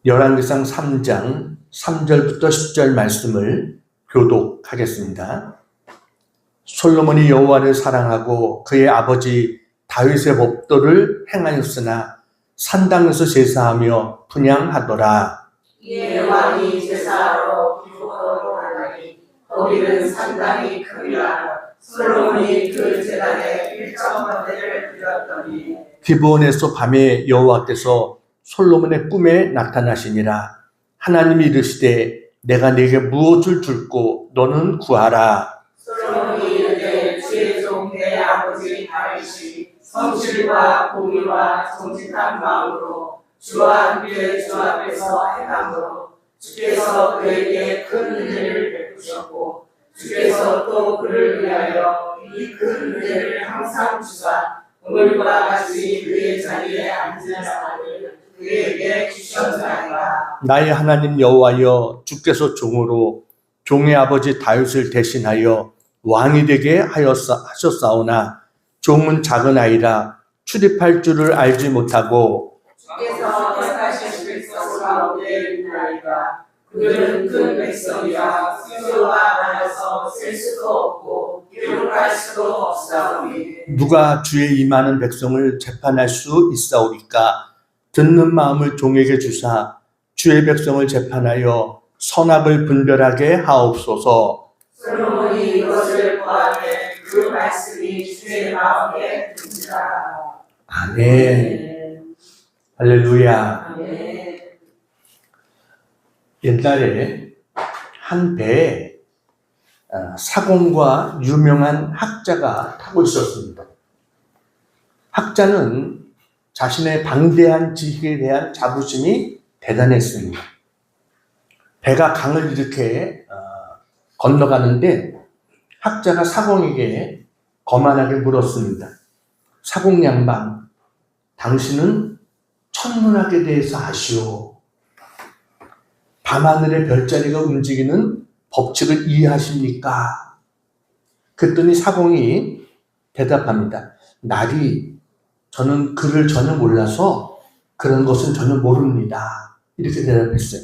열왕기상 3장 3절부터 10절 말씀을 교독하겠습니다. 솔로몬이 여호와를 사랑하고 그의 아버지 다윗의 법도를 행하였으나 산당에서 제사하며 분향하더라. 이에 왕이 제사하러 기브온으로 가니 거기는 산당이 크니라. 솔로몬이 그 제단에 1,000번대를 드렸더니 기브온에서 밤에 여호와께서 솔로몬의 꿈에 나타나시니라. 하나님이 이르시되 내가 네게 무엇을 줄고 너는 구하라. 솔로몬이 이르되 주의 종 내 아버지 다윗이 성실과 공의와 정직한 마음으로 주와 함께 주 앞에서 행함으로 주께서 그에게 큰 은혜를 베푸셨고 주께서 또 그를 위하여 이 큰 은혜를 항상 주사 오늘과 같이 그의 자리에 앉은 자를 그에게 주셨나이다. 나의 하나님 여호와여, 주께서 종으로 종의 아버지 다윗을 대신하여 왕이 되게 하셨사오나 종은 작은 아이라 출입할 줄을 알지 못하고 주께서 택하신 백성 가운데 있나이다. 그들은 큰 백성이라 수요가 많아서 셀 수도 없고 기록할 수도 없사오니 누가 주의 임하는 백성을 재판할 수 있사오리까? 듣는 마음을 종에게 주사 주의 백성을 재판하여 선악을 분별하게 하옵소서. 솔로몬이 이것을 보아매 그 말씀이 주의 마음에 듭니다. 아멘. 할렐루야. 아멘. 옛날에 한 배에 사공과 유명한 학자가 타고 있었습니다. 학자는 자신의 방대한 지식에 대한 자부심이 대단했습니다. 배가 강을 이렇게 건너가는데 학자가 사공에게 거만하게 물었습니다. 사공 양반, 당신은 천문학에 대해서 아시오? 밤하늘의 별자리가 움직이는 법칙을 이해하십니까? 그랬더니 사공이 대답합니다. 저는 글을 전혀 몰라서 그런 것은 전혀 모릅니다. 이렇게 대답했어요.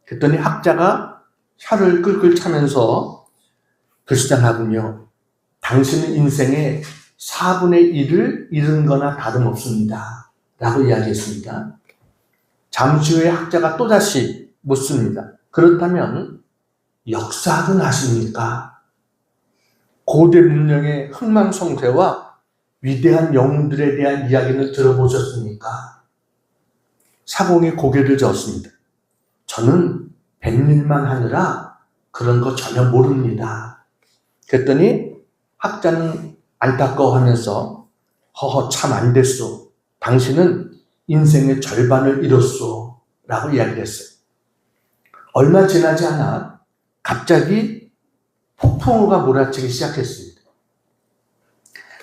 그랬더니 학자가 혀를 끌끌 차면서 불쌍하군요. 당신은 인생의 4분의 1을 잃은 거나 다름없습니다. 라고 이야기했습니다. 잠시 후에 학자가 또다시 묻습니다. 그렇다면 역사학은 아십니까? 고대 문명의 흥망성쇠와 위대한 영웅들에 대한 이야기는 들어보셨습니까? 사공이 고개를 저었습니다. 저는 뱃일만 하느라 그런 거 전혀 모릅니다. 그랬더니 학자는 안타까워하면서 허허 참 안 됐소. 당신은 인생의 절반을 잃었소. 라고 이야기를 했어요. 얼마 지나지 않아 갑자기 폭풍우가 몰아치기 시작했습니다.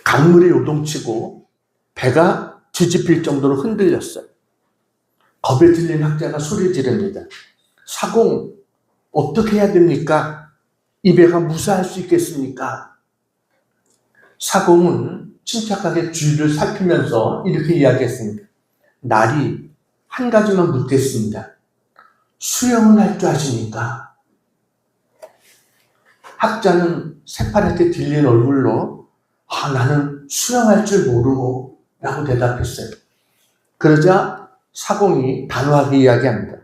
강물이 요동치고 배가 뒤집힐 정도로 흔들렸어요. 겁에 질린 학자가 소리 지릅니다. 사공, 어떻게 해야 됩니까? 이 배가 무사할 수 있겠습니까? 사공은 침착하게 주위를 살피면서 이렇게 이야기했습니다. 날이 한 가지만 묻겠습니다. 수영은 할 줄 아십니까? 학자는 새파랗게 들린 얼굴로 나는 수영할 줄 모르고 라고 대답했어요. 그러자 사공이 단호하게 이야기합니다.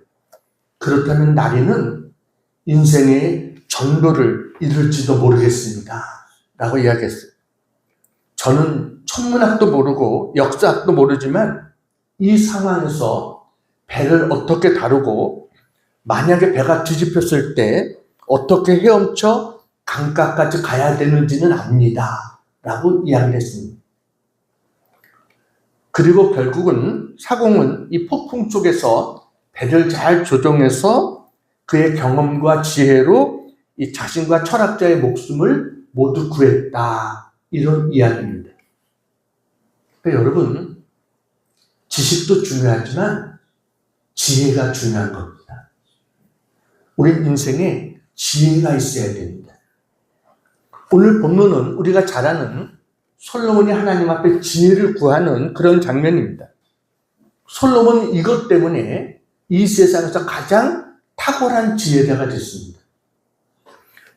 그렇다면 나리는 인생의 전부를 잃을지도 모르겠습니다. 라고 이야기했어요. 저는 천문학도 모르고 역사학도 모르지만 이 상황에서 배를 어떻게 다루고 만약에 배가 뒤집혔을 때 어떻게 헤엄쳐 강가까지 가야 되는지는 압니다. 라고 이야기를 했습니다. 그리고 결국은 사공은 이 폭풍 속에서 배를 잘 조종해서 그의 경험과 지혜로 이 자신과 철학자의 목숨을 모두 구했다. 이런 이야기입니다. 그러니까 여러분, 지식도 중요하지만 지혜가 중요한 겁니다. 우리 인생에 지혜가 있어야 됩니다. 오늘 본문은 우리가 잘 아는 솔로몬이 하나님 앞에 지혜를 구하는 그런 장면입니다. 솔로몬은 이것 때문에 이 세상에서 가장 탁월한 지혜자가 됐습니다.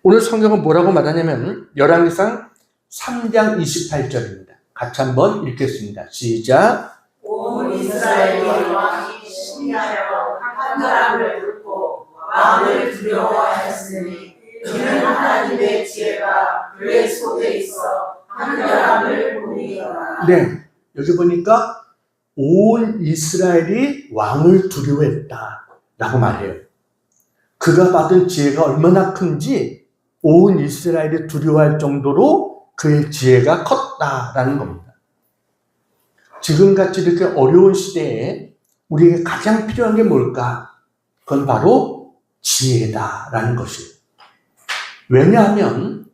오늘 성경은 뭐라고 말하냐면 열왕기상 3장 28절입니다. 같이 한번 읽겠습니다. 시작. 온 이스라엘의 왕이 심리하여 한 사람을 듣고 마음을 두려워하였으니 이는 하나님의 지혜가 그의 속에 있어 한 사람을 보이더라. 네, 여기 보니까 온 이스라엘이 왕을 두려워했다라고 말해요. 그가 받은 지혜가 얼마나 큰지 온 이스라엘이 두려워할 정도로 그의 지혜가 컸다라는 겁니다. 지금같이 이렇게 어려운 시대에 우리에게 가장 필요한 게 뭘까? 그건 바로 지혜다라는 것이에요. 왜냐하면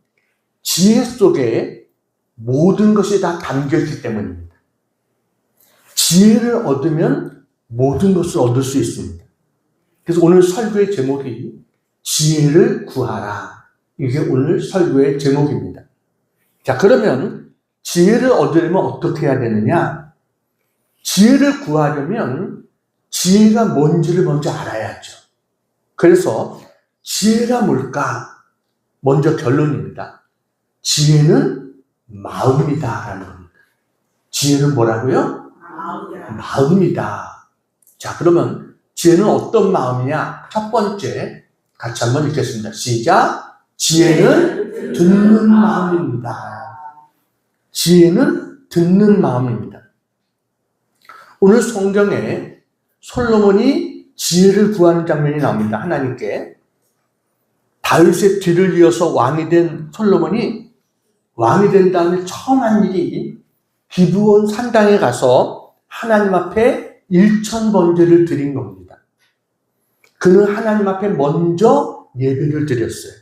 지혜 속에 모든 것이 다 담겨있기 때문입니다. 지혜를 얻으면 모든 것을 얻을 수 있습니다. 그래서 오늘 설교의 제목이 지혜를 구하라. 이게 오늘 설교의 제목입니다. 자, 그러면 지혜를 얻으려면 어떻게 해야 되느냐? 지혜를 구하려면 지혜가 뭔지를 먼저 알아야죠. 그래서 지혜가 뭘까? 먼저 결론입니다. 지혜는 마음이다라는 겁니다. 지혜는 뭐라고요? 마음이다. 자, 그러면 지혜는 어떤 마음이냐? 첫 번째, 같이 한번 읽겠습니다. 시작. 지혜는 듣는 마음입니다. 지혜는 듣는 마음입니다. 오늘 성경에 솔로몬이 지혜를 구하는 장면이 나옵니다. 하나님께. 다윗의 뒤를 이어서 왕이 된 솔로몬이 왕이 된 다음에 처음 한 일이 기브온 산당에 가서 하나님 앞에 1000번제를 드린 겁니다. 그는 하나님 앞에 먼저 예배를 드렸어요.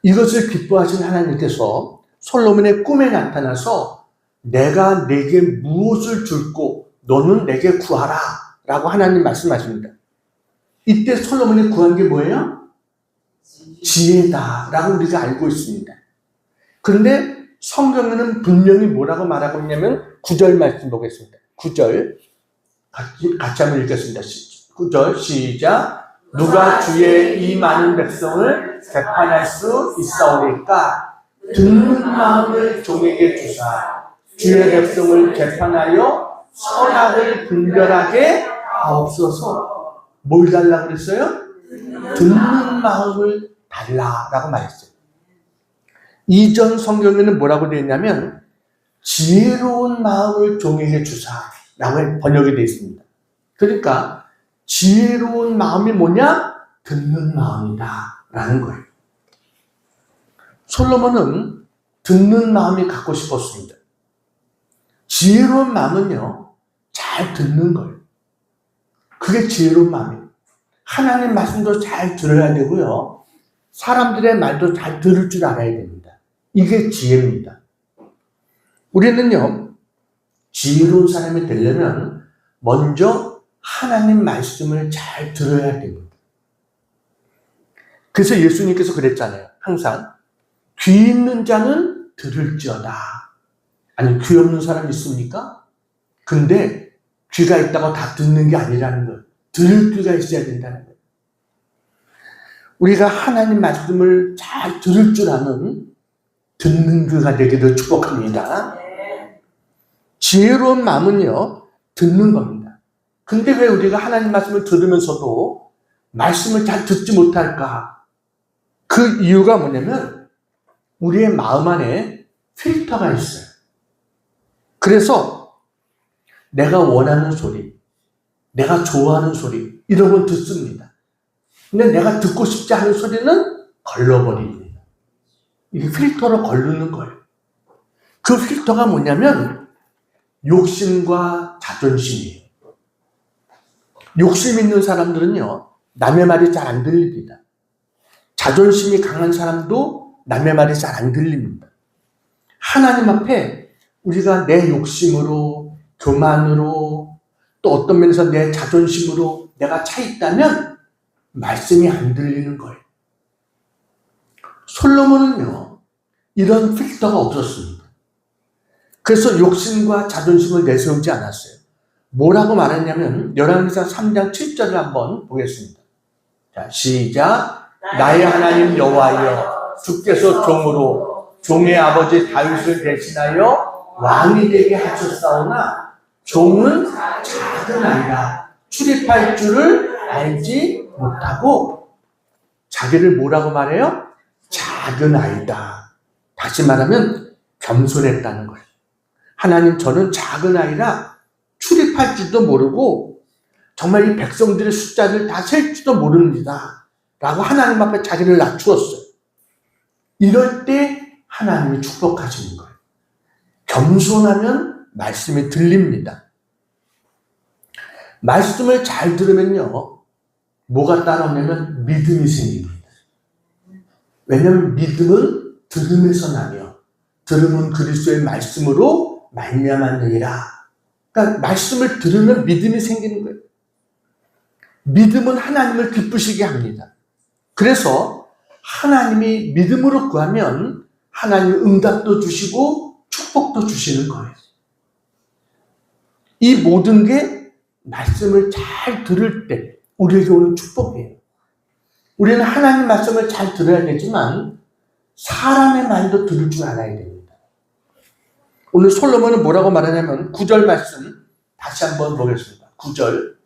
이것을 기뻐하신 하나님께서 솔로몬의 꿈에 나타나서 내가 내게 무엇을 줄고 너는 내게 구하라 라고 하나님 말씀하십니다. 이때 솔로몬이 구한 게 뭐예요? 지혜다라고 우리가 알고 있습니다. 그런데 성경에는 분명히 뭐라고 말하고 있냐면 9절 말씀 보겠습니다. 9절 같이 한번 읽겠습니다. 9절 시작. 누가 주의 이 많은 백성을 재판할 수 있사오리까? 듣는 마음을 종에게 주사 주의 백성을 재판하여 선악을 분별하게 하옵소서. 뭘 달라고 그랬어요? 듣는 마음을 달라라고 말했어요. 이전 성경에는 뭐라고 되어 있냐면 지혜로운 마음을 종에게 주사라고 번역이 되어 있습니다. 그러니까 지혜로운 마음이 뭐냐? 듣는 마음이다 라는 거예요. 솔로몬은 듣는 마음이 갖고 싶었습니다. 지혜로운 마음은요, 잘 듣는 거예요. 그게 지혜로운 마음이에요. 하나님 말씀도 잘 들어야 되고요. 사람들의 말도 잘 들을 줄 알아야 됩니다. 이게 지혜입니다. 우리는요, 지혜로운 사람이 되려면 먼저 하나님 말씀을 잘 들어야 됩니다. 그래서 예수님께서 그랬잖아요. 항상 귀 있는 자는 들을지어다. 아니, 귀 없는 사람 있습니까? 근데 귀가 있다고 다 듣는 게 아니라는 거예요. 들을 귀가 있어야 된다는 거예요. 우리가 하나님 말씀을 잘 들을 줄 아는 듣는 귀가 되기를 축복합니다. 지혜로운 마음은요, 듣는 겁니다. 근데 왜 우리가 하나님 말씀을 들으면서도 말씀을 잘 듣지 못할까? 그 이유가 뭐냐면 우리의 마음 안에 필터가 있어요. 그래서 내가 원하는 소리, 내가 좋아하는 소리 이런 건 듣습니다. 근데 내가 듣고 싶지 않은 소리는 걸러버립니다. 이게 필터로 걸르는 거예요. 그 필터가 뭐냐면 욕심과 자존심이에요. 욕심 있는 사람들은요, 남의 말이 잘 안 들립니다. 자존심이 강한 사람도 남의 말이 잘 안 들립니다. 하나님 앞에 우리가 내 욕심으로, 교만으로, 또 어떤 면에서 내 자존심으로 내가 차 있다면 말씀이 안 들리는 거예요. 솔로몬은요, 이런 필터가 없었습니다. 그래서 욕심과 자존심을 내세우지 않았어요. 뭐라고 말했냐면 열왕기상 3장 7절을 한번 보겠습니다. 자, 시작. 나의 하나님 여호와여, 주께서 종으로 종의 아버지 다윗을 대신하여 왕이 되게 하셨사오나 종은 작은 아이라 출입할 줄을 알지 못하고. 자기를 뭐라고 말해요? 작은 아이다. 다시 말하면 겸손했다는 거예요. 하나님, 저는 작은 아이라 출입할 줄도 모르고 정말 이 백성들의 숫자를 다 셀 줄도 모릅니다 라고 하나님 앞에 자기를 낮추었어요. 이럴 때 하나님이 축복하시는 거예요. 겸손하면 말씀이 들립니다. 말씀을 잘 들으면요, 뭐가 따라오냐면 믿음이 생깁니다. 왜냐하면 믿음은 들음에서 나며 들음은 그리스도의 말씀으로 말미암았느니라. 그러니까 말씀을 들으면 믿음이 생기는 거예요. 믿음은 하나님을 기쁘시게 합니다. 그래서 하나님이 믿음으로 구하면 하나님 응답도 주시고 축복도 주시는 거예요. 이 모든 게 말씀을 잘 들을 때 우리에게 오는 축복이에요. 우리는 하나님 말씀을 잘 들어야 되지만 사람의 말도 들을 줄 알아야 됩니다. 오늘 솔로몬은 뭐라고 말하냐면 9절 말씀 다시 한번 보겠습니다. 9절.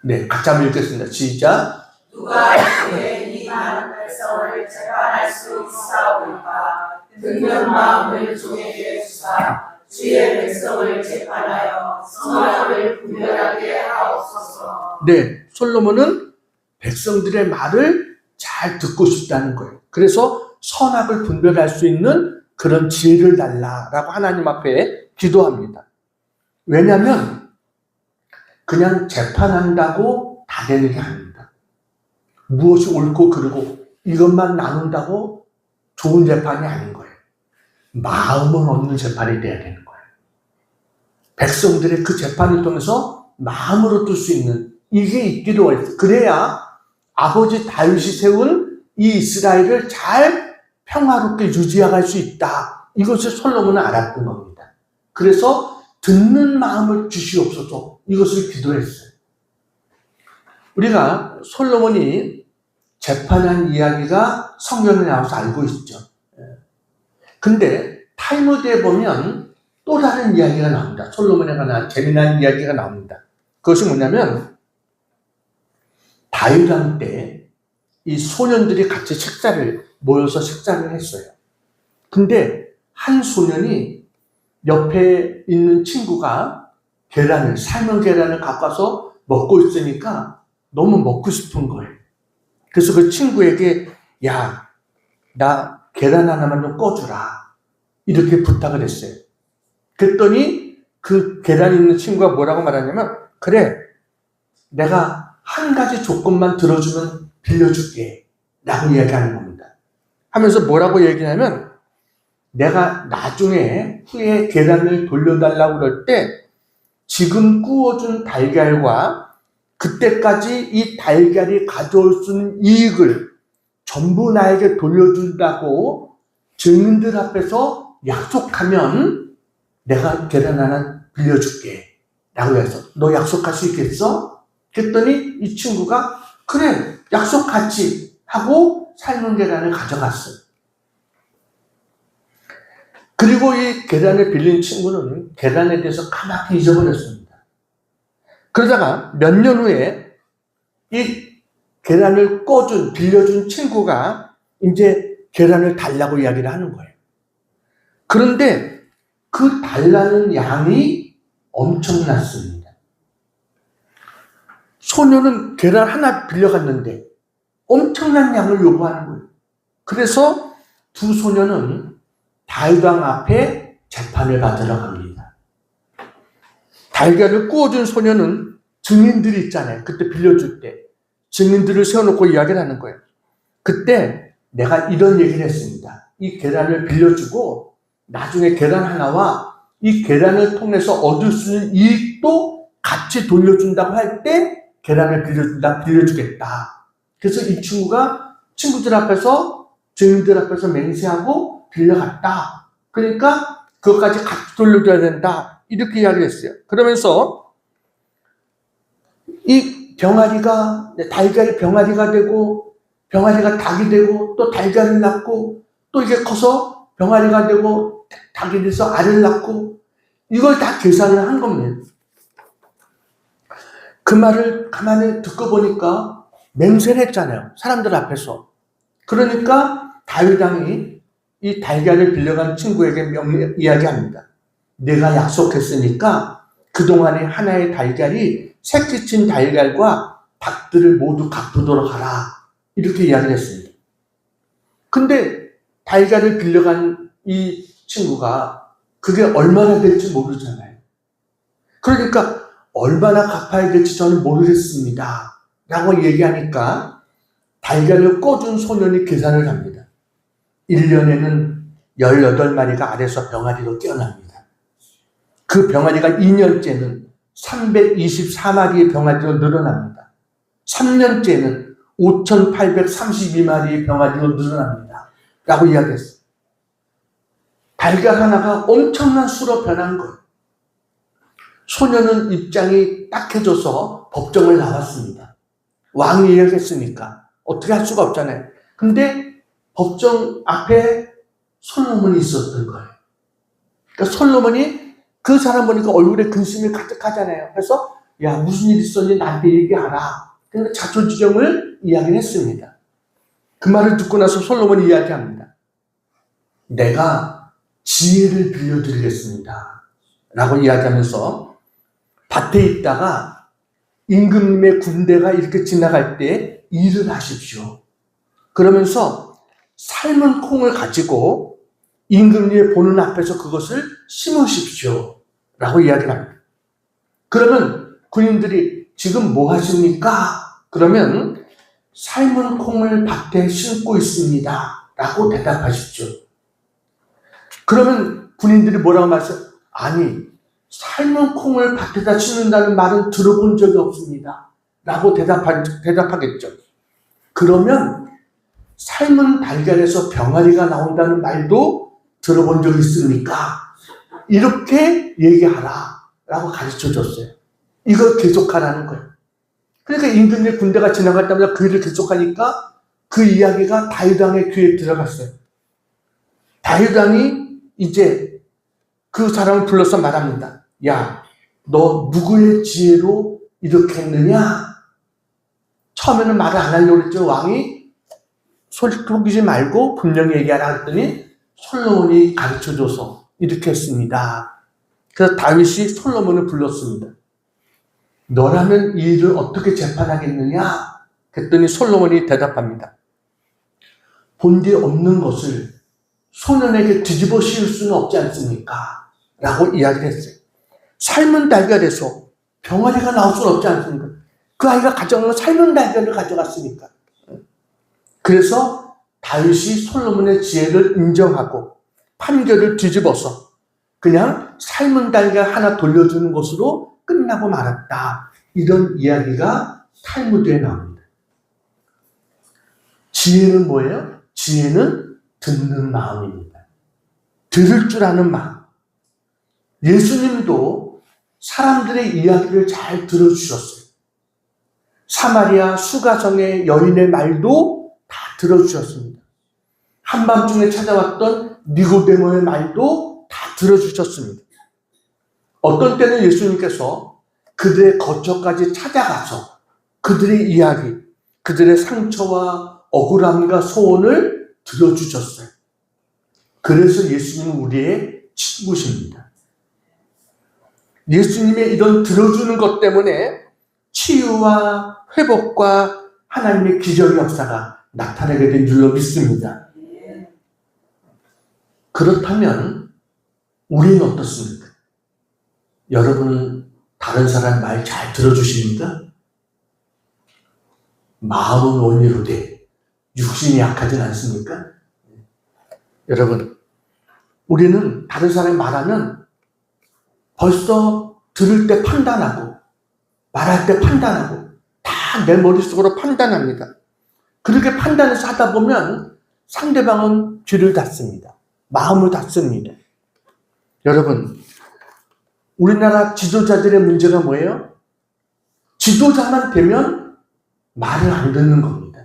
네, 같이 한번 읽겠습니다. 시작. 누가 이렇게 이 많은 백성을 재판할 수 있사오리까? 듣는 마음을 종에게 주사 주의 백성을 재판하여 선악을 분별하게 하옵소서. 네, 솔로몬은 백성들의 말을 잘 듣고 싶다는 거예요. 그래서 선악을 분별할 수 있는 그런 지혜를 달라라고 하나님 앞에 기도합니다. 왜냐하면 그냥 재판한다고 다 되는 게 아닙니다. 무엇이 옳고 그르고 이것만 나눈다고 좋은 재판이 아닌 거예요. 마음을 얻는 재판이 돼야 되는 거예요. 백성들의 그 재판을 통해서 마음을 얻을 수 있는 이게 있기로 했어요. 그래야 아버지 다윗이 세운 이 이스라엘을 잘 평화롭게 유지해갈 수 있다. 이것을 솔로몬은 알았던 겁니다. 그래서 듣는 마음을 주시옵소서 이것을 기도했어요. 우리가 솔로몬이 재판한 이야기가 성경에 나와서 알고 있죠. 근데 탈무드에 보면 또 다른 이야기가 나옵니다. 솔로몬에 관한 재미난 이야기가 나옵니다. 그것이 뭐냐면 다윗 왕 때 이 소년들이 같이 모여서 식사를 했어요. 근데 한 소년이 옆에 있는 친구가 삶은 계란을 갖고 와서 먹고 있으니까 너무 먹고 싶은 거예요. 그래서 그 친구에게 야, 나 계란 하나만 좀 꺼주라 이렇게 부탁을 했어요. 그랬더니 그 계란 있는 친구가 뭐라고 말하냐면 그래, 내가 한 가지 조건만 들어주면 빌려줄게 라고 이야기하는 겁니다. 하면서 뭐라고 얘기하냐면 내가 나중에 후에 계란을 돌려달라고 그럴 때 지금 구워준 달걀과 그때까지 이 달걀이 가져올 수 있는 이익을 전부 나에게 돌려준다고 증인들 앞에서 약속하면 내가 계란 하나 빌려줄게 라고 해서 너 약속할 수 있겠어? 그랬더니 이 친구가 그래 약속하지 하고 삶은 계란을 가져갔어요. 그리고 이 계란을 빌린 친구는 계란에 대해서 까맣게 잊어버렸습니다. 그러다가 몇 년 후에 이 계란을 빌려준 친구가 이제 계란을 달라고 이야기를 하는 거예요. 그런데 그 달라는 양이 엄청났습니다. 소녀는 계란 하나 빌려갔는데 엄청난 양을 요구하는 거예요. 그래서 두 소녀는 다윗 왕 앞에 재판을 받으러 갑니다. 달걀을 구워준 소녀는 증인들이 있잖아요. 그때 빌려줄 때 증인들을 세워놓고 이야기를 하는 거예요. 그때 내가 이런 얘기를 했습니다. 이 계란을 빌려주고 나중에 계란 하나와 이 계란을 통해서 얻을 수 있는 이익도 같이 돌려준다고 할 때 계란을 빌려주겠다. 그래서 이 친구가 친구들 앞에서 증인들 앞에서 맹세하고 빌려갔다. 그러니까 그것까지 같이 돌려줘야 된다. 이렇게 이야기를 했어요. 그러면서 이 병아리가, 달걀이 병아리가 되고, 병아리가 닭이 되고, 또 달걀을 낳고, 또 이게 커서 병아리가 되고, 닭이 돼서 알을 낳고, 이걸 다 계산을 한 겁니다. 그 말을 가만히 듣고 보니까 맹세했잖아요. 사람들 앞에서. 그러니까 다윗 왕이 이 달걀을 빌려간 친구에게 이야기합니다. 내가 약속했으니까 그동안에 하나의 달걀이 새끼친 달걀과 닭들을 모두 갚도록 하라. 이렇게 이야기를 했습니다. 근데 달걀을 빌려간 이 친구가 그게 얼마나 될지 모르잖아요. 그러니까 얼마나 갚아야 될지 저는 모르겠습니다. 라고 얘기하니까 달걀을 꿔준 소년이 계산을 합니다. 1년에는 18마리가 알에서 병아리로 깨어납니다. 그 병아리가 2년째는 324마리의 병아리로 늘어납니다. 3년째는 5,832마리의 병아리로 늘어납니다. 라고 이야기했어요. 달걀 하나가 엄청난 수로 변한 거예요. 소년은 입장이 딱해져서 법정을 나왔습니다. 왕이 이야기했으니까 어떻게 할 수가 없잖아요. 근데 법정 앞에 솔로몬이 있었던 거예요. 그러니까 솔로몬이 그 사람 보니까 얼굴에 근심이 가득하잖아요. 그래서 야, 무슨 일 있었니? 나한테 얘기하라. 그러니까 자초지종을 이야기를 했습니다. 그 말을 듣고 나서 솔로몬이 이야기합니다. 내가 지혜를 빌려드리겠습니다. 라고 이야기하면서 밭에 있다가 임금님의 군대가 이렇게 지나갈 때 일을 하십시오. 그러면서 삶은 콩을 가지고 임금님의 보는 앞에서 그것을 심으십시오. 라고 이야기를 합니다. 그러면 군인들이 지금 뭐 하십니까? 그러면 삶은 콩을 밭에 심고 있습니다. 라고 대답하십시오. 그러면 군인들이 뭐라고 말했어요? 아니, 삶은 콩을 밭에다 심는다는 말은 들어본 적이 없습니다. 라고 대답하겠죠. 그러면 삶은 달걀에서 병아리가 나온다는 말도 들어본 적 있습니까? 이렇게 얘기하라. 라고 가르쳐 줬어요. 이걸 계속하라는 거예요. 그러니까 임금의 군대가 지나갈 때마다 그 일을 계속하니까 그 이야기가 다윗 왕의 귀에 들어갔어요. 다윗 왕이 이제 그 사람을 불러서 말합니다. 야, 너 누구의 지혜로 이렇게 했느냐? 처음에는 말을 안 하려고 했죠. 왕이 속이지 말고 분명히 얘기하라 했더니 솔로몬이 가르쳐줘서 이렇게 했습니다. 그래서 다윗이 솔로몬을 불렀습니다. 너라면 이 일을 어떻게 재판하겠느냐? 그랬더니 솔로몬이 대답합니다. 본디 없는 것을 소년에게 뒤집어 씌울 수는 없지 않습니까? 라고 이야기를 했어요. 삶은 달걀에서 병아리가 나올 수는 없지 않습니까? 그 아이가 가져간 건 삶은 달걀을 가져갔으니까. 그래서 다윗이 솔로몬의 지혜를 인정하고 판결을 뒤집어서 그냥 삶은 달걀 하나 돌려주는 것으로 끝나고 말았다. 이런 이야기가 탈무드에 나옵니다. 지혜는 뭐예요? 지혜는 듣는 마음입니다. 들을 줄 아는 마음. 예수님도 사람들의 이야기를 잘 들어주셨어요. 사마리아 수가성의 여인의 말도 다 들어주셨습니다. 한밤중에 찾아왔던 니고데모의 말도 다 들어주셨습니다. 어떤 때는 예수님께서 그들의 거처까지 찾아가서 그들의 이야기, 그들의 상처와 억울함과 소원을 들어주셨어요. 그래서 예수님은 우리의 친구십니다. 예수님의 이런 들어주는 것 때문에 치유와 회복과 하나님의 기적의 역사가 나타나게 된 줄로 믿습니다. 그렇다면 우리는 어떻습니까? 여러분은 다른 사람 말 잘 들어주십니까? 마음은 온유로되 육신이 약하진 않습니까? 여러분, 우리는 다른 사람이 말하면 벌써 들을 때 판단하고 말할 때 판단하고 다 내 머릿속으로 판단합니다. 그렇게 판단해서 하다 보면 상대방은 귀를 닫습니다. 마음을 닫습니다. 여러분, 우리나라 지도자들의 문제가 뭐예요? 지도자만 되면 말을 안 듣는 겁니다.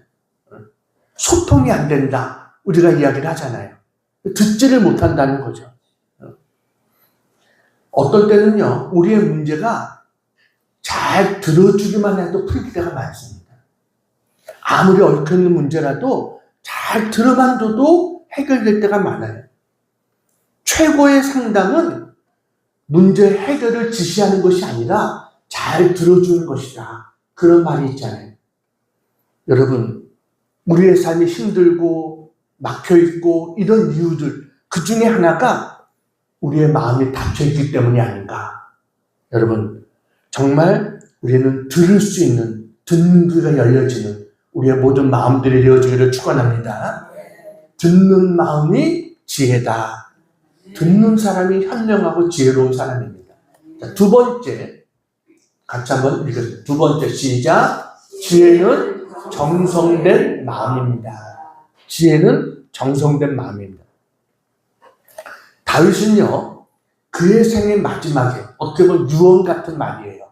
소통이 안 된다. 우리가 이야기를 하잖아요. 듣지를 못한다는 거죠. 어떤 때는요, 우리의 문제가 잘 들어주기만 해도 풀릴 때가 많습니다. 아무리 얽혀있는 문제라도 잘 들어만 둬도 해결될 때가 많아요. 최고의 상담은 문제 해결을 지시하는 것이 아니라 잘 들어주는 것이다. 그런 말이 있잖아요. 여러분, 우리의 삶이 힘들고 막혀있고 이런 이유들, 그 중에 하나가 우리의 마음이 닫혀있기 때문이 아닌가. 여러분, 정말 우리는 들을 수 있는, 듣는 귀가 열려지는 우리의 모든 마음들이 되어지기를 축원합니다. 듣는 마음이 지혜다. 듣는 사람이 현명하고 지혜로운 사람입니다. 자, 두 번째, 같이 한번 읽어주세요. 두 번째, 시작. 지혜는 정성된 마음입니다. 지혜는 정성된 마음입니다. 다윗은요, 그의 생의 마지막에 어떻게 보면 유언 같은 말이에요.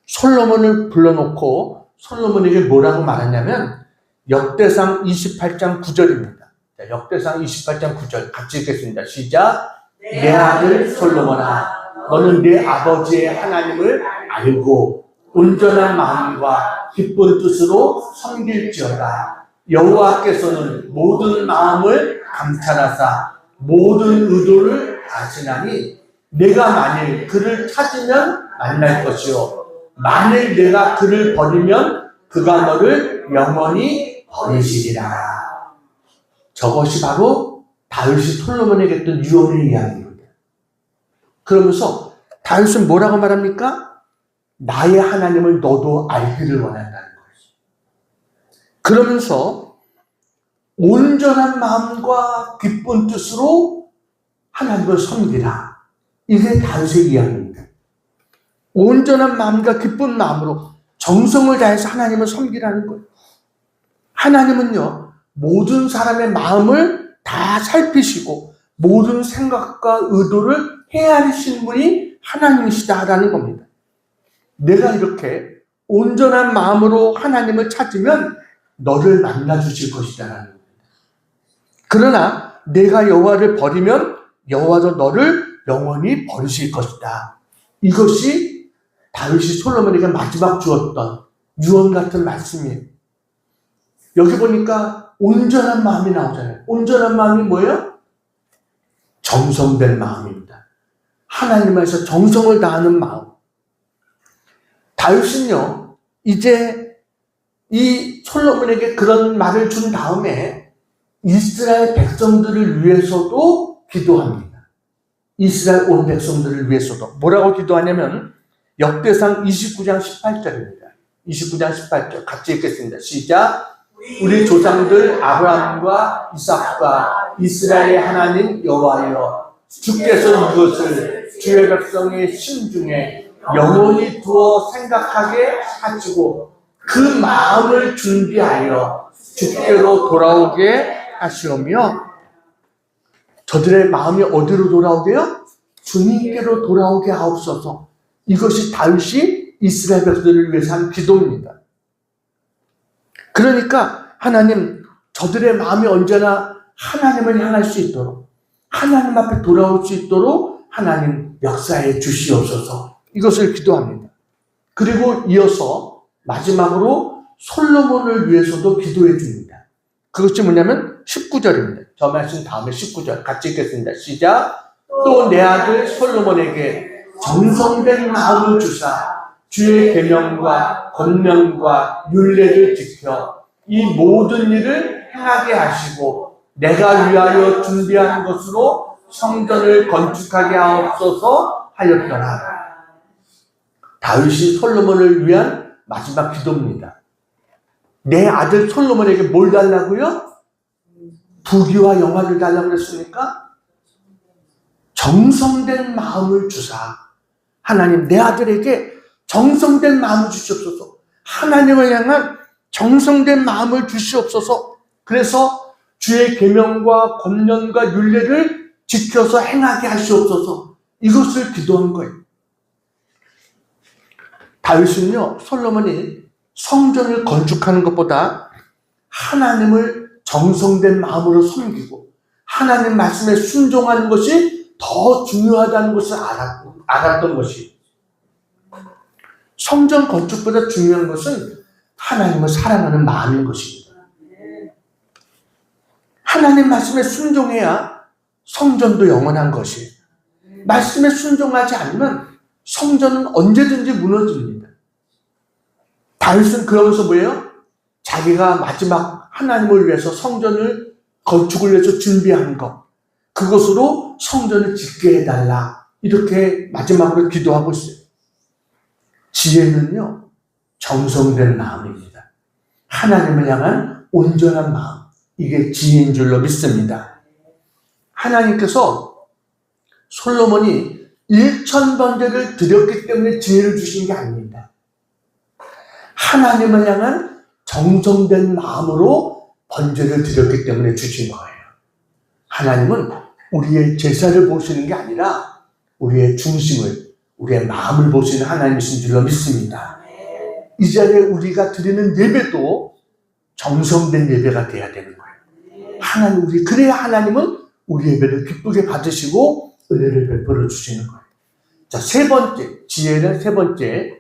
솔로몬을 불러놓고 솔로몬에게 뭐라고 말하냐면 역대상 28장 9절입니다. 자, 역대상 28장 9절 같이 읽겠습니다. 시작. 내 아들 솔로몬아, 너는 내 아버지의 하나님을 알고 온전한 마음과 기쁜 뜻으로 섬길지어다. 여호와께서는 모든 마음을 감찰하사 모든 의도를 아시나니 내가 만일 그를 찾으면 만날 것이요 만일 내가 그를 버리면 그가 너를 영원히 버리시리라. 저것이 바로 다윗이 솔로몬에게 했던 유언의 이야기입니다. 그러면서 다윗은 뭐라고 말합니까? 나의 하나님을 너도 알기를 원한다는 것이. 그러면서 온전한 마음과 기쁜 뜻으로 하나님을 섬기라. 이게 다윗의 이야기입니다. 온전한 마음과 기쁜 마음으로 정성을 다해서 하나님을 섬기라는 거예요. 하나님은요, 모든 사람의 마음을 다 살피시고 모든 생각과 의도를 헤아리시는 분이 하나님이시다라는 겁니다. 내가 이렇게 온전한 마음으로 하나님을 찾으면 너를 만나주실 것이다라는 겁니다. 그러나 내가 여호와를 버리면 여호와도 너를 영원히 버리실 것이다. 이것이 다윗이 솔로몬에게 마지막 주었던 유언 같은 말씀이에요. 여기 보니까 온전한 마음이 나오잖아요. 온전한 마음이 뭐예요? 정성된 마음입니다. 하나님께서 정성을 다하는 마음. 다윗은요, 이제 이 솔로몬에게 그런 말을 준 다음에 이스라엘 백성들을 위해서도 기도합니다. 이스라엘 온 백성들을 위해서도. 뭐라고 기도하냐면 역대상 29장 18절입니다. 29장 18절 같이 읽겠습니다. 시작. 우리 조상들 아브라함과 이삭과 이스라엘의 하나님 여호와여, 주께서 이것을 주의 백성의 심중에 영원히 두어 생각하게 하시고 그 마음을 준비하여 주께로 돌아오게 하시오며. 저들의 마음이 어디로 돌아오게요? 주님께로 돌아오게 하옵소서. 이것이 다윗이 이스라엘 백성들을 위해서 한 기도입니다. 그러니까 하나님, 저들의 마음이 언제나 하나님을 향할 수 있도록, 하나님 앞에 돌아올 수 있도록 하나님 역사해 주시옵소서. 이것을 기도합니다. 그리고 이어서 마지막으로 솔로몬을 위해서도 기도해 줍니다. 그것이 뭐냐면 19절입니다. 저 말씀 다음에 19절 같이 읽겠습니다. 시작. 또 내 아들 솔로몬에게 정성된 마음을 주사 주의 계명과 권면과 율례를 지켜 이 모든 일을 행하게 하시고 내가 위하여 준비한 것으로 성전을 건축하게 하옵소서 하였더라. 다윗이 솔로몬을 위한 마지막 기도입니다. 내 아들 솔로몬에게 뭘 달라고요? 부귀와 영화를 달라고 그랬습니까? 정성된 마음을 주사. 하나님, 내 아들에게 정성된 마음을 주시옵소서. 하나님을 향한 정성된 마음을 주시옵소서. 그래서 주의 계명과 권면과 율례를 지켜서 행하게 하시옵소서. 이것을 기도한 거예요. 다윗은요, 솔로몬이 성전을 건축하는 것보다 하나님을 정성된 마음으로 섬기고 하나님 말씀에 순종하는 것이 더 중요하다는 것을 알았던 것이, 성전 건축보다 중요한 것은 하나님을 사랑하는 마음인 것입니다. 하나님 말씀에 순종해야 성전도 영원한 것이에요. 말씀에 순종하지 않으면 성전은 언제든지 무너집니다. 다윗은 그러면서 뭐예요? 자기가 마지막 하나님을 위해서 성전을 건축을 위해서 준비한 것, 그것으로 성전을 짓게 해달라, 이렇게 마지막으로 기도하고 있어요. 지혜는요, 정성된 마음입니다. 하나님을 향한 온전한 마음, 이게 지혜인 줄로 믿습니다. 하나님께서 솔로몬이 1000번제를 드렸기 때문에 지혜를 주신 게 아닙니다. 하나님을 향한 정성된 마음으로 번제를 드렸기 때문에 주신 거예요. 하나님은 우리의 제사를 보시는 게 아니라 우리의 중심을, 우리의 마음을 보시는 하나님이신 줄로 믿습니다. 이 자리에 우리가 드리는 예배도 정성된 예배가 돼야 되는 거예요. 그래야 하나님은 우리 예배를 기쁘게 받으시고 은혜를 베풀어 주시는 거예요. 자, 세 번째, 지혜는 세 번째,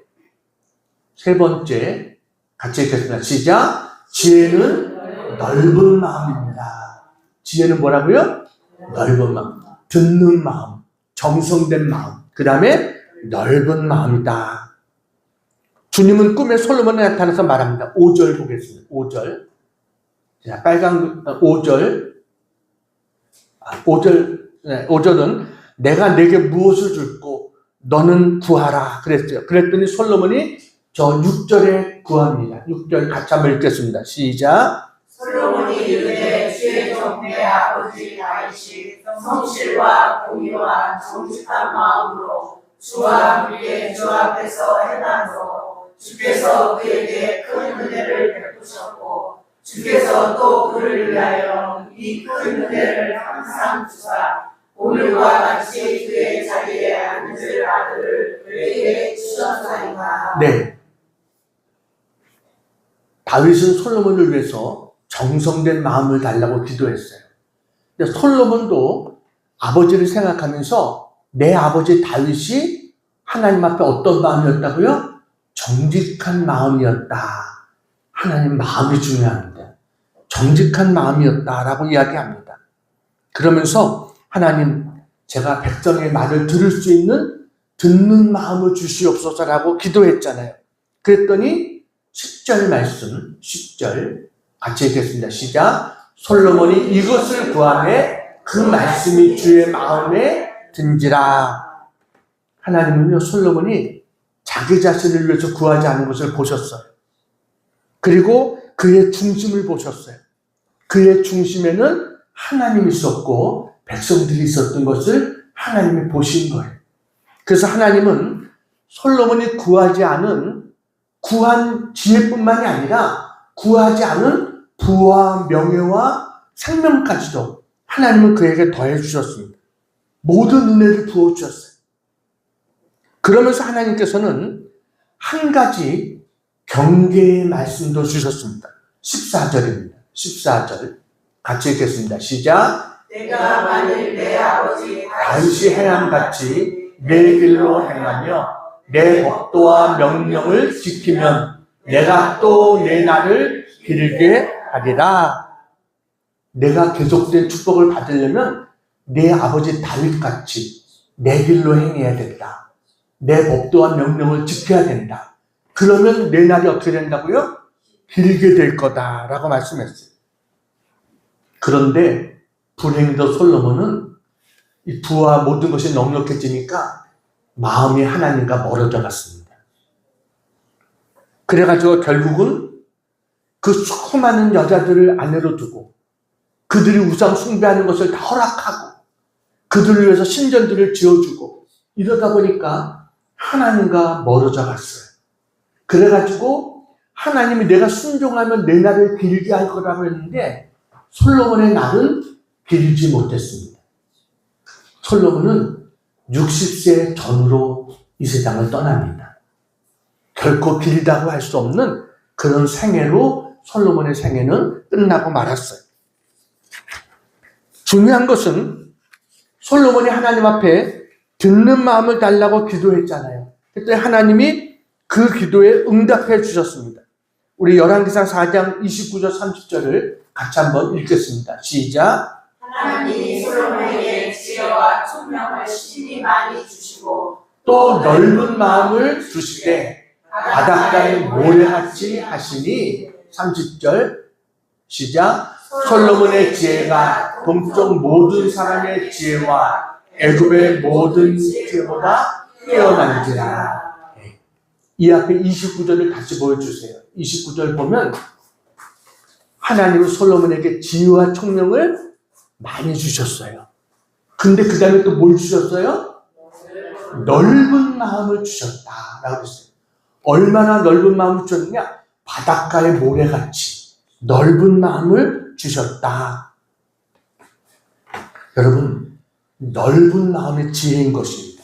같이 읽겠습니다. 시작. 지혜는 넓은 마음입니다. 지혜는 뭐라고요? 넓은 마음, 듣는 마음, 정성된 마음, 그 다음에 넓은 마음이다. 주님은 꿈에 솔로몬에 나타나서 말합니다. 5절 보겠습니다. 5절. 자, 빨간 5절. 5절은 내가 내게 무엇을 줄고 너는 구하라 그랬어요. 그랬더니 솔로몬이 저 6절에 구합니다. 6절 같이 한번 읽겠습니다. 시작. 솔로몬이 이르되 주의 종 내 아버지 다윗이 성실과 공의와 정직한 마음으로 주와 함께 주 앞에서 행함으로 주께서 그에게 큰 은혜를 베푸셨고 주께서 또 그를 위하여 이 큰 은혜를 항상 주사 오늘과 같이 그의 자리에 앉을 아들을 그에게 주셨사이다. 네. 다윗은 솔로몬을 위해서 정성된 마음을 달라고 기도했어요. 근데 솔로몬도 아버지를 생각하면서 내 아버지 다윗이 하나님 앞에 어떤 마음이었다고요? 정직한 마음이었다. 하나님 마음이 중요합니다. 정직한 마음이었다라고 이야기합니다. 그러면서 하나님, 제가 백성의 말을 들을 수 있는 듣는 마음을 주시옵소서라고 기도했잖아요. 그랬더니 10절 말씀, 10절 같이 읽겠습니다. 시작. 솔로몬이 이것을 구하매 그 말씀이 주의 마음에 든지라. 하나님은요, 솔로몬이 자기 자신을 위해서 구하지 않은 것을 보셨어요. 그리고 그의 중심을 보셨어요. 그의 중심에는 하나님이 있었고 백성들이 있었던 것을 하나님이 보신 거예요. 그래서 하나님은 솔로몬이 구한 지혜뿐만이 아니라 구하지 않은 부와 명예와 생명까지도 하나님은 그에게 더해 주셨습니다. 모든 은혜를 부어 주셨어요. 그러면서 하나님께서는 한 가지 경계의 말씀도 주셨습니다. 14절입니다. 14절 같이 읽겠습니다. 시작. 내가 만일 내 아버지 다윗이 행함같이 내 길로 행하며 내 법도와 명령을 지키면 내가 또 내 날을 길게 하리라. 내가 계속된 축복을 받으려면 내 아버지 다윗같이 내 길로 행해야 된다. 내 법도와 명령을 지켜야 된다. 그러면 내 날이 어떻게 된다고요? 길게 될 거다라고 말씀했어요. 그런데 불행히도 솔로몬은 이 부와 모든 것이 넉넉해지니까 마음이 하나님과 멀어져 갔습니다. 그래가지고 결국은 그 수많은 여자들을 아내로 두고 그들이 우상 숭배하는 것을 다 허락하고 그들을 위해서 신전들을 지어주고 이러다 보니까 하나님과 멀어져 갔어요. 그래가지고 하나님이 내가 순종하면 내 날을 길게 할 거라고 했는데 솔로몬의 날은 길지 못했습니다. 솔로몬은 60세 전후로 이 세상을 떠납니다. 결코 길다고 할 수 없는 그런 생애로 솔로몬의 생애는 끝나고 말았어요. 중요한 것은 솔로몬이 하나님 앞에 듣는 마음을 달라고 기도했잖아요. 그때 하나님이 그 기도에 응답해 주셨습니다. 우리 열왕기상 4장 29절 30절을 같이 한번 읽겠습니다. 시작. 하나님이 솔로몬에게 지혜와 총명을 심히 많이 주시고 또 넓은 마음을 주시되 바닷가에 모래같이 하시니 30절 시작. 솔로몬의 지혜가 동쪽 모든 사람의 지혜와 애굽의 모든 지혜보다 뛰어난지라. 이 앞에 29절을 다시 보여주세요. 29절 보면 하나님은 솔로몬에게 지혜와 총명을 많이 주셨어요. 근데 그 다음에 또 뭘 주셨어요? 넓은 마음을 주셨다라고 했어요. 얼마나 넓은 마음을 주셨느냐? 바닷가의 모래같이 넓은 마음을 주셨다. 여러분, 넓은 마음의 지혜인 것입니다.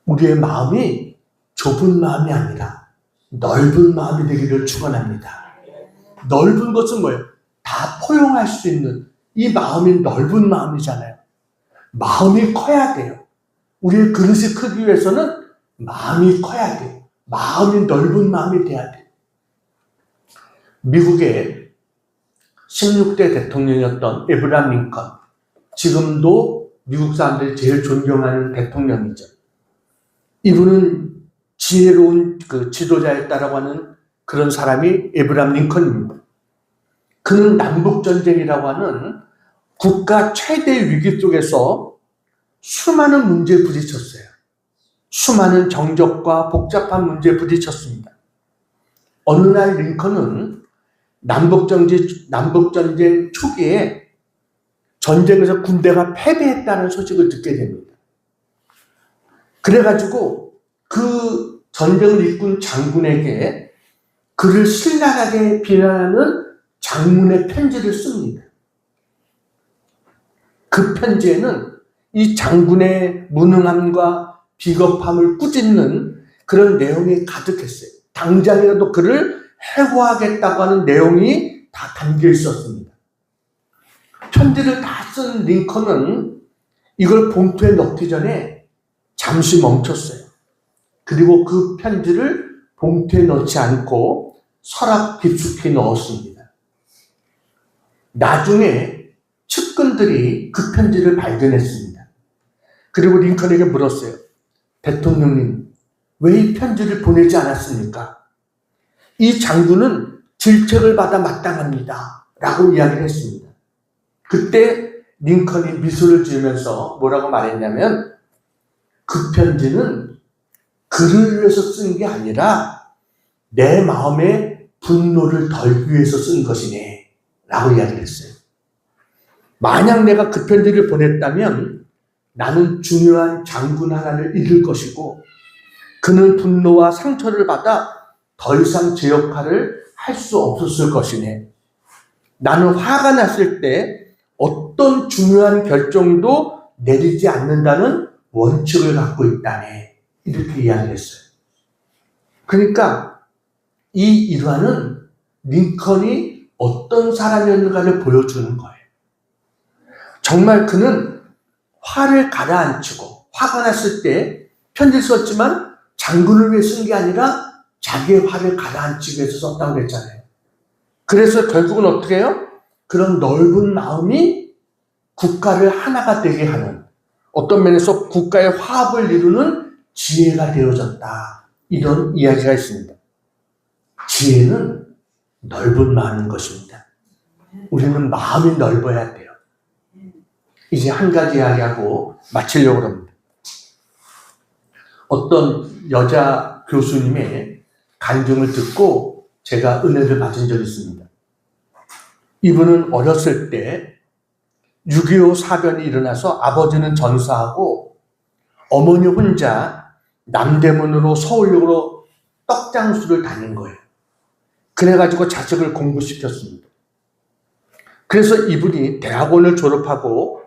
우리의 마음이 좁은 마음이 아니라 넓은 마음이 되기를 축원합니다. 넓은 것은 뭐예요? 다 포용할 수 있는 이 마음이 넓은 마음이잖아요. 마음이 커야 돼요. 우리의 그릇이 크기 위해서는 마음이 커야 돼요. 마음이 넓은 마음이 돼야 돼요. 미국의 16대 대통령이었던 에브라함 링컨, 지금도 미국 사람들이 제일 존경하는 대통령이죠. 이분은 지혜로운 그 지도자였다라고 하는 그런 사람이 에브라함 링컨입니다. 그는 남북전쟁이라고 하는 국가 최대 위기 속에서 수많은 문제에 부딪혔어요. 수많은 정적과 복잡한 문제에 부딪혔습니다. 어느 날 링컨은 남북전쟁 초기에 전쟁에서 군대가 패배했다는 소식을 듣게 됩니다. 그래가지고 그 전쟁을 이끈 장군에게 그를 신랄하게 비난하는 장문의 편지를 씁니다. 그 편지에는 이 장군의 무능함과 비겁함을 꾸짖는 그런 내용이 가득했어요. 당장이라도 그를 해고하겠다고 하는 내용이 다 담겨 있었습니다. 편지를 다 쓴 링컨은 이걸 봉투에 넣기 전에 잠시 멈췄어요. 그리고 그 편지를 봉투에 넣지 않고 서랍 깊숙이 넣었습니다. 나중에 측근들이 그 편지를 발견했습니다. 그리고 링컨에게 물었어요. 대통령님, 왜 이 편지를 보내지 않았습니까? 이 장군은 질책을 받아 마땅합니다. 라고 이야기를 했습니다. 그때 링컨이 미소를 지으면서 뭐라고 말했냐면, 그 편지는 그를 위해서 쓴 게 아니라 내 마음의 분노를 덜기 위해서 쓴 것이네. 라고 이야기를 했어요. 만약 내가 그 편지를 보냈다면 나는 중요한 장군 하나를 잃을 것이고 그는 분노와 상처를 받아 더 이상 제 역할을 할 수 없었을 것이네. 나는 화가 났을 때 어떤 중요한 결정도 내리지 않는다는 원칙을 갖고 있다네. 이렇게 이야기했어요. 그러니까 이 일화는 링컨이 어떤 사람이었는가를 보여주는 거예요. 정말 그는 화를 가라앉히고 화가 났을 때 편지를 썼지만 장군을 위해 쓴 게 아니라 자기의 화를 가라앉히기 위해서 썼다고 그랬잖아요. 그래서 결국은 어떻게 해요? 그런 넓은 마음이 국가를 하나가 되게 하는, 어떤 면에서 국가의 화합을 이루는 지혜가 되어졌다. 이런 이야기가 있습니다. 지혜는 넓은 마음인 것입니다. 우리는 마음이 넓어야 돼요. 이제 한 가지 이야기하고 마치려고 합니다. 어떤 여자 교수님의 간증을 듣고 제가 은혜를 받은 적이 있습니다. 이분은 어렸을 때 6.25 사변이 일어나서 아버지는 전사하고 어머니 혼자 남대문으로 서울역으로 떡장수를 다닌 거예요. 그래가지고 자식을 공부시켰습니다. 그래서 이분이 대학원을 졸업하고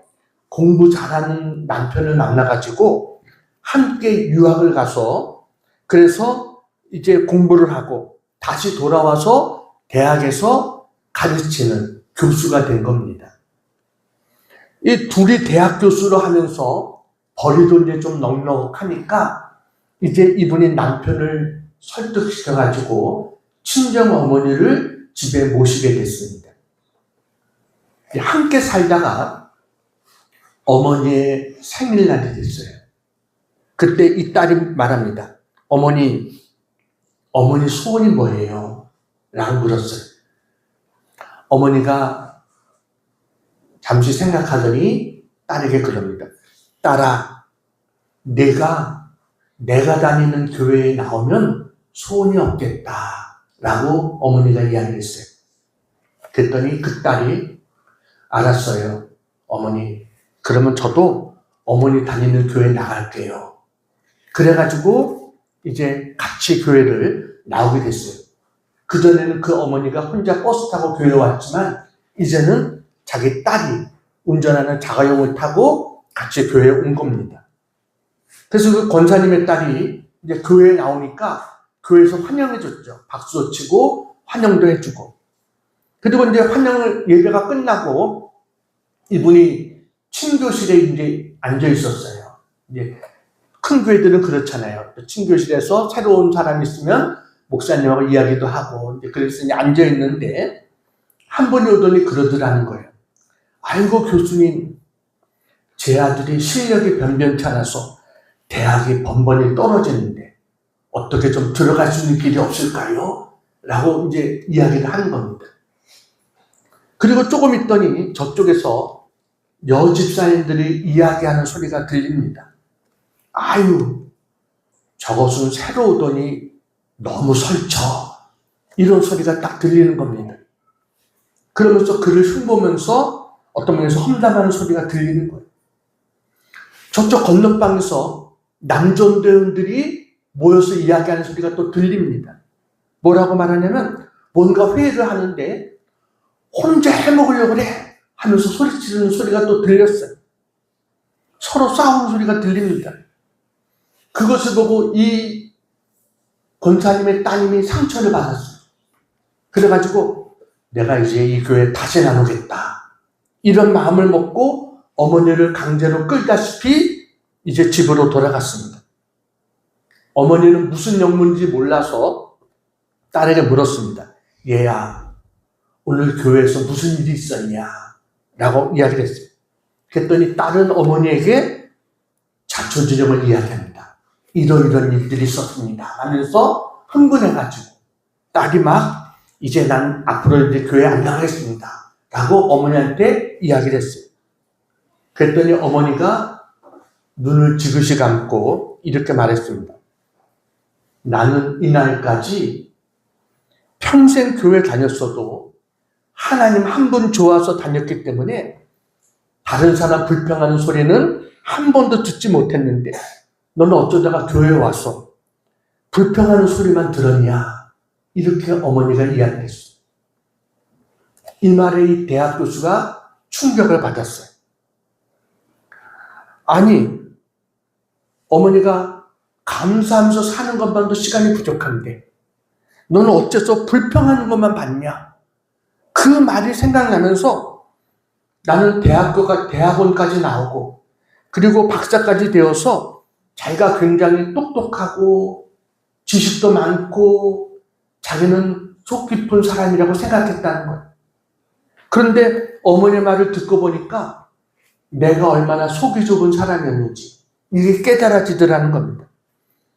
공부 잘하는 남편을 만나가지고 함께 유학을 가서 그래서 이제 공부를 하고 다시 돌아와서 대학에서 가르치는 교수가 된 겁니다. 이 둘이 대학 교수로 하면서 벌이도 이제 좀 넉넉하니까 이제 이분이 남편을 설득시켜가지고 친정 어머니를 집에 모시게 됐습니다. 함께 살다가 어머니의 생일날이 됐어요. 그때 이 딸이 말합니다. 어머니 소원이 뭐예요? 라고 물었어요. 어머니가 잠시 생각하더니 딸에게 그럽니다. 딸아, 내가 다니는 교회에 나오면 소원이 없겠다. 라고 어머니가 이야기했어요. 그랬더니 그 딸이 알았어요. 어머니, 그러면 저도 어머니 다니는 교회에 나갈게요. 그래가지고 이제 같이 교회를 나오게 됐어요. 그전에는 그 어머니가 혼자 버스 타고 교회에 왔지만 이제는 자기 딸이 운전하는 자가용을 타고 같이 교회에 온 겁니다. 그래서 그 권사님의 딸이 이제 교회에 나오니까 교회에서 환영해줬죠. 박수도 치고 환영도 해주고. 그리고 이제 환영을 예배가 끝나고 이분이 친교실에 이제 앉아 있었어요. 이제 큰 교회들은 그렇잖아요. 친교실에서 새로운 사람이 있으면 목사님하고 이야기도 하고 이제 그래서 이제 앉아 있는데 한 분이 오더니 그러더라는 거예요. 아이고 교수님, 제 아들이 실력이 변변치 않아서 대학이 번번이 떨어지는데 어떻게 좀 들어갈 수 있는 길이 없을까요? 라고 이제 이야기를 하는 겁니다. 그리고 조금 있더니 저쪽에서 여집사님들이 이야기하는 소리가 들립니다. 아유, 저것은 새로 오더니 너무 설쳐. 이런 소리가 딱 들리는 겁니다. 그러면서 그를 흉보면서 어떤 면에서 험담하는 소리가 들리는 거예요. 저쪽 건너방에서 남전대원들이 모여서 이야기하는 소리가 또 들립니다. 뭐라고 말하냐면 뭔가 회의를 하는데 혼자 해먹으려고 그래 하면서 소리 지르는 소리가 또 들렸어요. 서로 싸우는 소리가 들립니다. 그것을 보고 이 권사님의 따님이 상처를 받았어요. 그래가지고 내가 이제 이 교회에 다시 나누겠다. 이런 마음을 먹고 어머니를 강제로 끌다시피 이제 집으로 돌아갔습니다. 어머니는 무슨 영문인지 몰라서 딸에게 물었습니다. 얘야, 오늘 교회에서 무슨 일이 있었냐? 라고 이야기를 했어요. 그랬더니 딸은 어머니에게 자초지종을 이야기합니다. 이런 일들이 있었습니다. 하면서 흥분해가지고 딸이 막 이제 난 앞으로 이제 교회 안 나가겠습니다. 라고 어머니한테 이야기를 했어요. 그랬더니 어머니가 눈을 지그시 감고 이렇게 말했습니다. 나는 이 날까지 평생 교회 다녔어도 하나님 한 분 좋아서 다녔기 때문에 다른 사람 불평하는 소리는 한 번도 듣지 못했는데 너는 어쩌다가 교회에 와서 불평하는 소리만 들었냐? 이렇게 어머니가 이야기했어요. 이 말에 이 대학 교수가 충격을 받았어요. 아니, 어머니가 감사하면서 사는 것만도 시간이 부족한데 너는 어째서 불평하는 것만 봤냐? 그 말이 생각나면서 나는 대학원까지 나오고 그리고 박사까지 되어서 자기가 굉장히 똑똑하고 지식도 많고 자기는 속 깊은 사람이라고 생각했다는 거예요. 그런데 어머니의 말을 듣고 보니까 내가 얼마나 속이 좁은 사람이었는지 이게 깨달아지더라는 겁니다.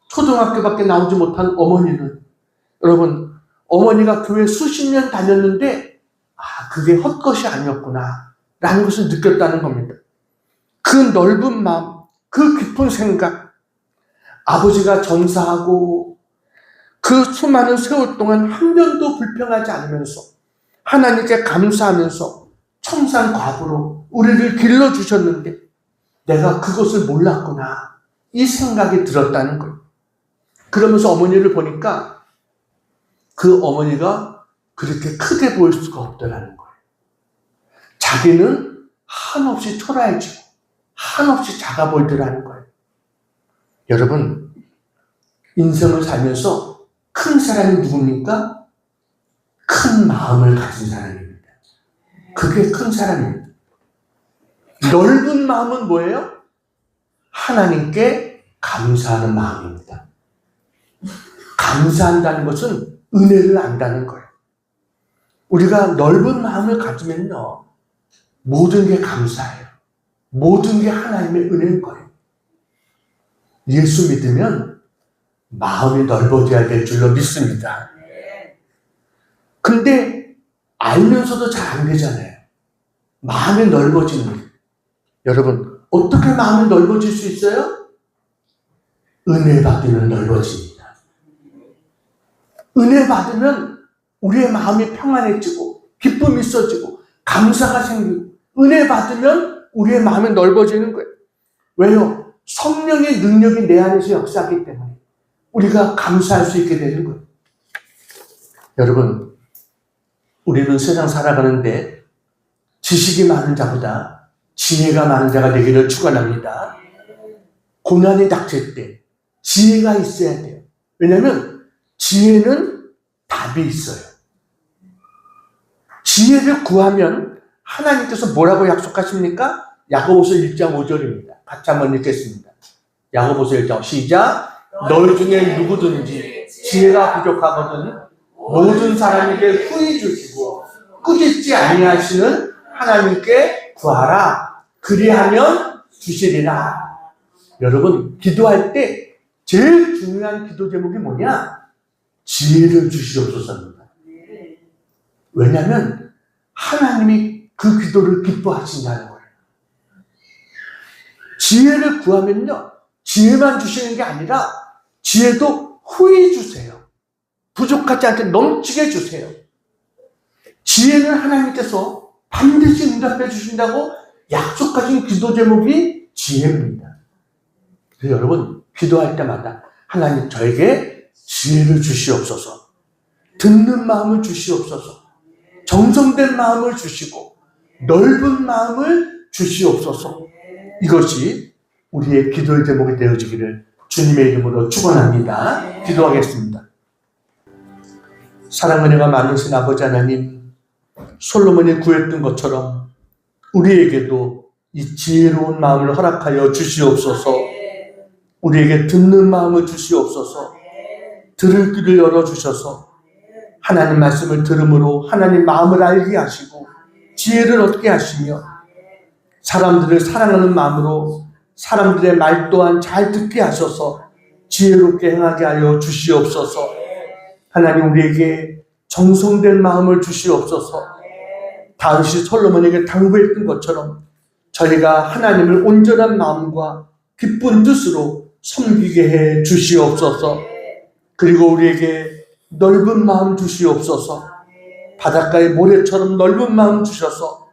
초등학교밖에 나오지 못한 어머니는 여러분 어머니가 교회 수십 년 다녔는데 그게 헛것이 아니었구나 라는 것을 느꼈다는 겁니다. 그 넓은 마음, 그 깊은 생각, 아버지가 전사하고 그 수많은 세월 동안 한 번도 불평하지 않으면서 하나님께 감사하면서 청산과부로 우리를 길러주셨는데 내가 그것을 몰랐구나 이 생각이 들었다는 거예요. 그러면서 어머니를 보니까 그 어머니가 그렇게 크게 보일 수가 없더라는 거예요. 자기는 한없이 초라해지고 한없이 작아 보이더라는 거예요. 여러분, 인생을 살면서 큰 사람이 누굽니까? 큰 마음을 가진 사람입니다. 그게 큰 사람입니다. 넓은 마음은 뭐예요? 하나님께 감사하는 마음입니다. 감사한다는 것은 은혜를 안다는 거예요. 우리가 넓은 마음을 가지면요, 모든 게 감사해요. 모든 게 하나님의 은혜인 거예요. 예수 믿으면 마음이 넓어져야 될 줄로 믿습니다. 근데 알면서도 잘 안 되잖아요. 마음이 넓어지는 거예요. 여러분, 어떻게 마음이 넓어질 수 있어요? 은혜 받으면 넓어집니다. 은혜 받으면 우리의 마음이 평안해지고 기쁨이 있어지고 감사가 생기고, 은혜 받으면 우리의 마음이 넓어지는 거예요. 왜요? 성령의 능력이 내 안에서 역사하기 때문에 우리가 감사할 수 있게 되는 거예요. 여러분, 우리는 세상 살아가는데 지식이 많은 자보다 지혜가 많은 자가 되기를 축원합니다. 고난이 닥칠 때 지혜가 있어야 돼요. 왜냐하면 지혜는 답이 있어요. 지혜를 구하면 하나님께서 뭐라고 약속하십니까? 야고보서 1장 5절입니다. 같이 한번 읽겠습니다. 야고보서 1장 시작. 너희 중에 누구든지 지혜가 부족하거든 모든 사람에게 후히 주시고 꾸짖지 아니하시는 하나님께 구하라. 그리하면 주시리라. 여러분, 기도할 때 제일 중요한 기도 제목이 뭐냐? 지혜를 주시옵소서입니다. 왜냐하면 하나님이 그 기도를 기뻐하신다는 거예요. 지혜를 구하면요, 지혜만 주시는 게 아니라 지혜도 후히 주세요. 부족하지 않게 넘치게 주세요. 지혜는 하나님께서 반드시 응답해 주신다고 약속하신 기도 제목이 지혜입니다. 그래서 여러분, 기도할 때마다 하나님 저에게 지혜를 주시옵소서, 듣는 마음을 주시옵소서, 정성된 마음을 주시고 넓은 마음을 주시옵소서. 이것이 우리의 기도의 제목이 되어지기를 주님의 이름으로 축원합니다. 기도하겠습니다. 사랑 은혜가 많으신 아버지 하나님, 솔로몬이 구했던 것처럼 우리에게도 이 지혜로운 마음을 허락하여 주시옵소서. 우리에게 듣는 마음을 주시옵소서. 들을 귀를 열어주셔서 하나님 말씀을 들음으로 하나님 마음을 알게 하시고 지혜를 얻게 하시며 사람들을 사랑하는 마음으로 사람들의 말 또한 잘 듣게 하셔서 지혜롭게 행하게 하여 주시옵소서. 하나님, 우리에게 정성된 마음을 주시옵소서. 다윗이 솔로몬에게 당부했던 것처럼 저희가 하나님을 온전한 마음과 기쁜 뜻으로 섬기게 해 주시옵소서. 그리고 우리에게 넓은 마음 주시옵소서. 바닷가의 모래처럼 넓은 마음 주셔서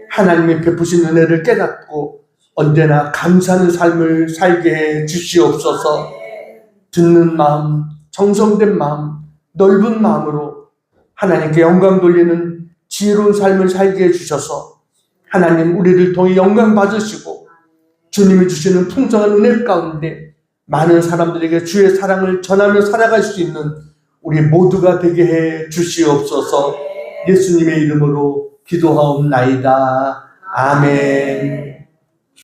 하나님이 베푸신 은혜를 깨닫고 언제나 감사하는 삶을 살게 해 주시옵소서. 듣는 마음, 정성된 마음, 넓은 마음으로 하나님께 영광 돌리는 지혜로운 삶을 살게 해 주셔서 하나님, 우리를 통해 영광 받으시고 주님이 주시는 풍성한 은혜 가운데 많은 사람들에게 주의 사랑을 전하며 살아갈 수 있는 우리 모두가 되게 해 주시옵소서. 예수님의 이름으로 기도하옵나이다. 아멘.